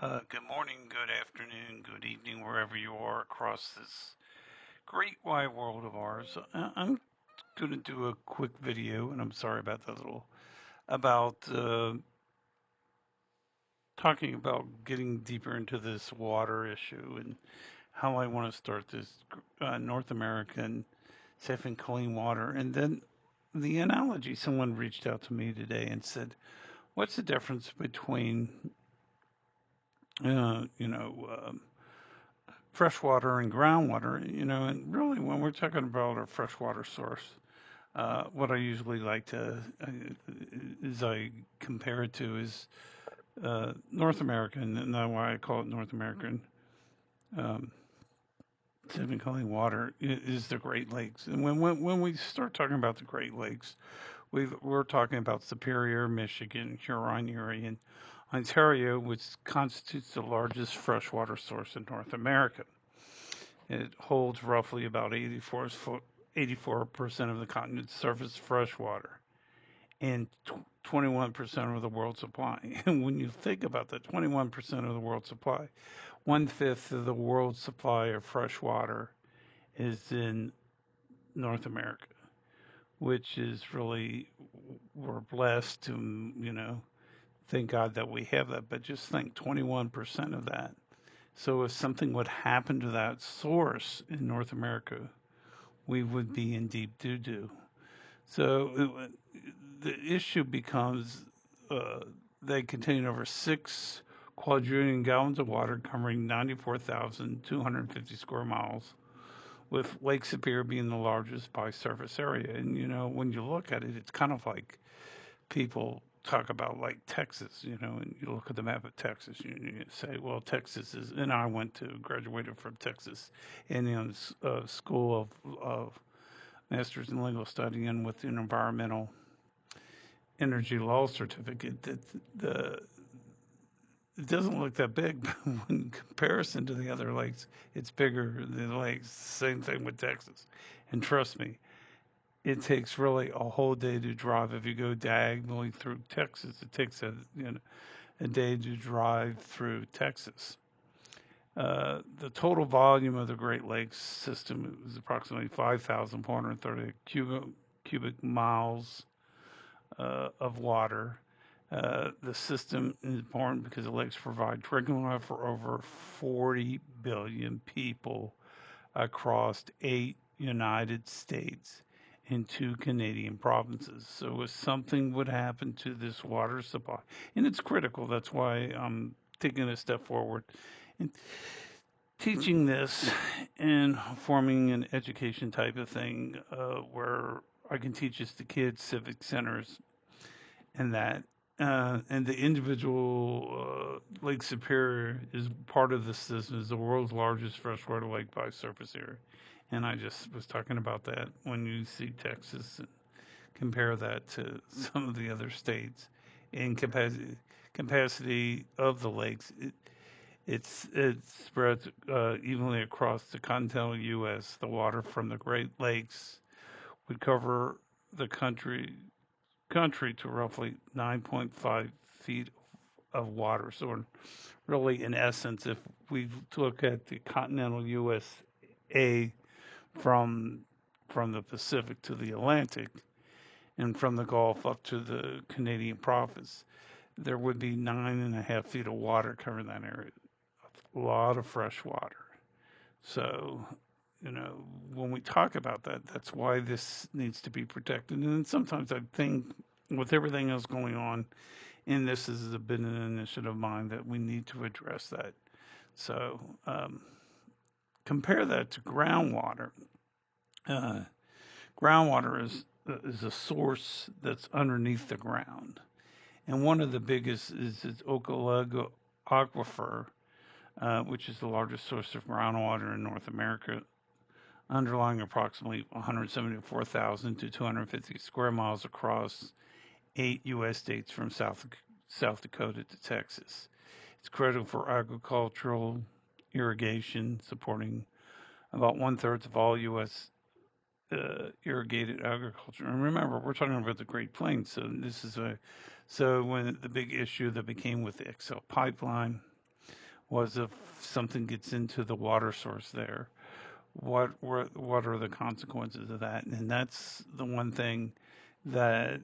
Good morning, good afternoon, good evening, wherever you are across this great wide world of ours. I'm going to do a quick video, and I'm sorry about that little, about talking about getting deeper into this water issue and how I want to start this North American safe and clean water. And then the analogy, someone reached out to me today and said, what's the difference between, uh, you know, um freshwater and groundwater, and really when we're talking about a freshwater source, what I usually like to, is I compare it to is North American, and that's why I call it North American. Um, Typically, water is the Great Lakes, and when we start talking about the Great Lakes, we're talking about Superior, Michigan, Huron, Erie, and Ontario, which constitutes the largest freshwater source in North America. It holds roughly about 84% of the continent's surface freshwater and 21% of the world's supply. And when you think about that, 21% of the world's supply, one fifth of the world's supply of fresh water is in North America, which is really, we're blessed to, thank God that we have that. But just think 21% of that. So if something would happen to that source in North America, we would be in deep doo doo. So the issue becomes uh, they contain over 6 quadrillion gallons of water covering 94,250 square miles, with Lake Superior being the largest by surface area. And, when you look at it, it's kind of like people talk about like Texas, and you look at the map of Texas, you say, well, Texas is, and I graduated from Texas A&M School of Master's in Legal Study and with an environmental energy law certificate. That the it doesn't look that big, but in comparison to the other lakes, it's bigger than the lakes. Same thing with Texas. And trust me, it takes really a whole day to drive. If you go diagonally through Texas, it takes a day to drive through Texas. The total volume of the Great Lakes system is approximately 5,430 cubic miles of water. The system is important because the lakes provide drinking water for over 40 billion people across 8 United States and 2 Canadian provinces. So if something would happen to this water supply, and it's critical, that's why I'm taking a step forward and teaching this and forming an education type of thing where I can teach this to kids, civic centers, and that. And the individual Lake Superior is part of the system, is the world's largest freshwater lake by surface area. And I just was talking about that when you see Texas and compare that to some of the other states in capacity of the lakes. It's spread evenly across the continental U.S. The water from the Great Lakes would cover the country to roughly 9.5 feet of water. So, really, in essence, if we look at the continental USA from the Pacific to the Atlantic, and from the Gulf up to the Canadian province, there would be 9.5 feet of water covering that area. A lot of fresh water. So, when we talk about that, that's why this needs to be protected. And sometimes I think with everything else going on, and this has been an initiative of mine, that we need to address that. So, compare that to groundwater. Uh, Groundwater is a source that's underneath the ground, and one of the biggest is its Okalaga Aquifer, which is the largest source of groundwater in North America, underlying approximately 174,000 to 250 square miles across 8 U.S. states from South Dakota to Texas. It's critical for agricultural irrigation, supporting about one-third of all U.S. Irrigated agriculture. And remember, we're talking about the Great Plains, so when the big issue that became with the XL pipeline, was if something gets into the water source there, what are the consequences of that? And that's the one thing that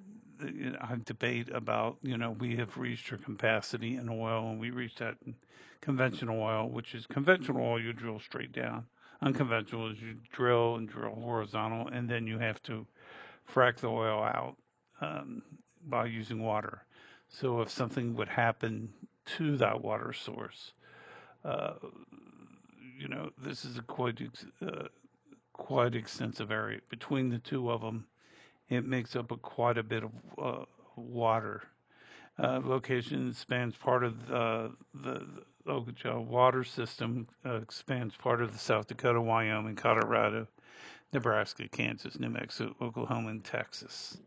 I debate about. We have reached our capacity in oil, and we reached that in conventional oil, which is conventional oil you drill straight down. Unconventional is you drill and drill horizontal, and then you have to frack the oil out um, by using water. So if something would happen to that water source, uh, this is a quite extensive area. Between the two of them, it makes up quite a bit of water. Location spans part of the Okocha water system, spans part of the South Dakota, Wyoming, Colorado, Nebraska, Kansas, New Mexico, Oklahoma, and Texas.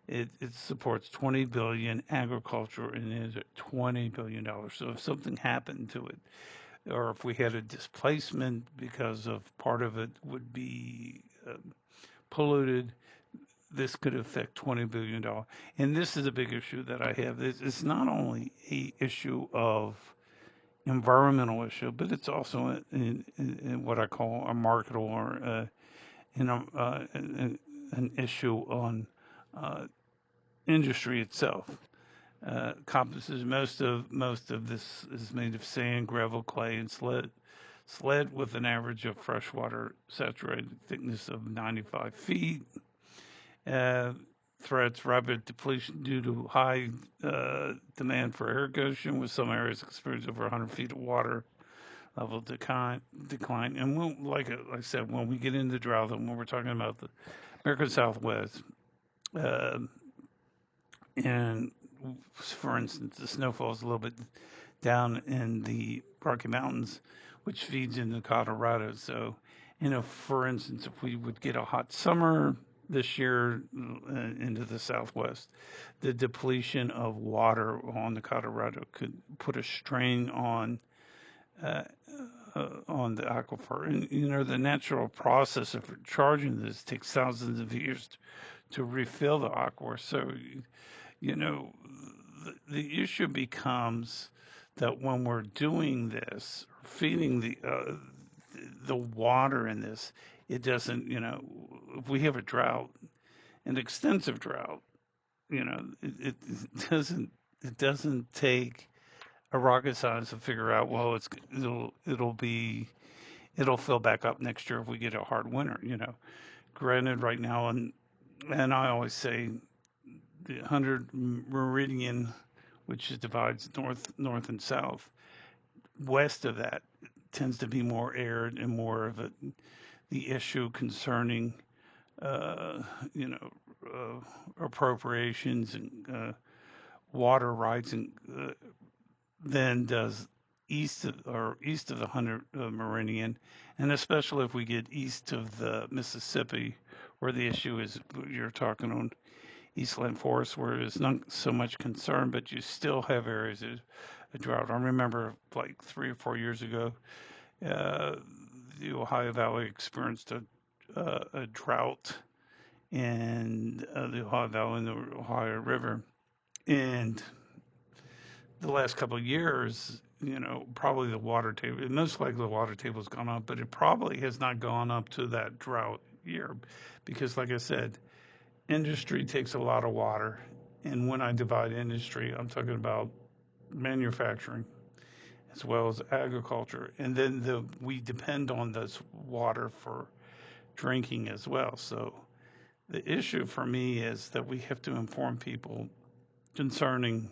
It supports 20 billion agriculture and is at $20 billion. So if something happened to it, or if we had a displacement because of part of it would be polluted, this could affect $20 billion. And this is a big issue that I have. It's not only a issue of environmental issue, but it's also in what I call a marketable or an issue on industry itself. Compasses most of this is made of sand, gravel, clay, and sled. Sled with an average of freshwater saturated thickness of 95 feet. Uh, Threats rapid depletion due to high demand for irrigation, with some areas experiencing over 100 feet of water level decline. And like I said, when we get into drought, and when we're talking about the American Southwest, uh, and for instance, the snowfall is a little bit down in the Rocky Mountains, which feeds into Colorado. So, for instance, if we would get a hot summer this year into the Southwest, the depletion of water on the Colorado could put a strain uh, on the aquifer. And the natural process of recharging this takes thousands of years to refill the aquifer. So, you know, the issue becomes that when we're doing this, feeding the water in this, it doesn't. If we have a drought, an extensive drought, it doesn't take a rocket science to figure out. Well, it'll fill back up next year if we get a hard winter. Granted, right now, and I always say the 100 meridian, which divides north and south. West of that tends to be more arid and more of the issue concerning, uh, you know, appropriations and water rights, and than does east of the 100 meridian, and especially if we get east of the Mississippi, where the issue is you're talking on Eastland Forest, where it's not so much concern, but you still have areas of drought. I remember like 3 or 4 years ago, uh, the Ohio Valley experienced a drought in the Ohio Valley and the Ohio River. And the last couple of years, probably the water table, most likely the water table has gone up, but it probably has not gone up to that drought year because, like I said, industry takes a lot of water. And when I divide industry, I'm talking about manufacturing as well as agriculture. And then we depend on this water for drinking as well. So the issue for me is that we have to inform people concerning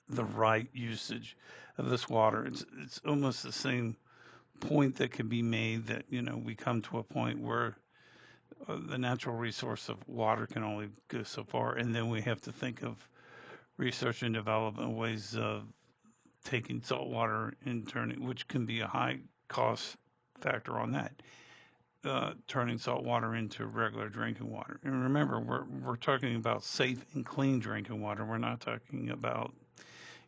the right usage of this water. It's almost the same point that can be made that, we come to a point where the natural resource of water can only go so far, and then we have to think of research and development ways of taking salt water and turning, which can be a high cost factor on that, turning salt water into regular drinking water. And remember, we're talking about safe and clean drinking water. We're not talking about,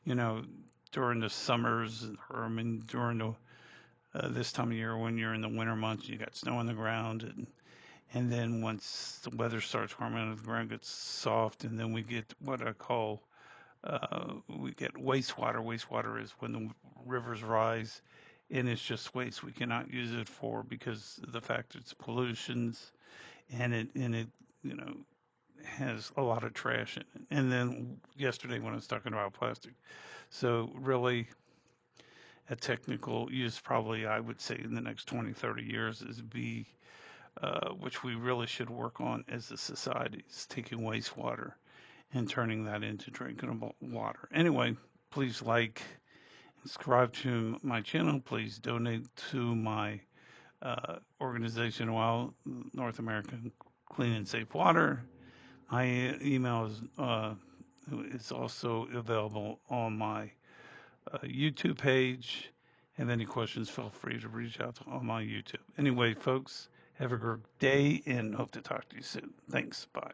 you know, during the summers, or I mean during this time of year when you're in the winter months, you got snow on the ground, and then once the weather starts warming up, the ground gets soft, and then we get what I call we get wastewater. Wastewater is when the rivers rise, and it's just waste. We cannot use it for because of the fact it's pollutions, and it you know has a lot of trash in it. And then yesterday when I was talking about plastic, so really a technical use probably I would say in the next 20, 30 years is which we really should work on as a society, is taking wastewater and turning that into drinkable water. Anyway, please like and subscribe to my channel. Please donate to my organization, North American Clean and Safe Water. My email is also available on my YouTube page. Have any questions, feel free to reach out on my YouTube. Anyway, folks, have a great day and hope to talk to you soon. Thanks. Bye.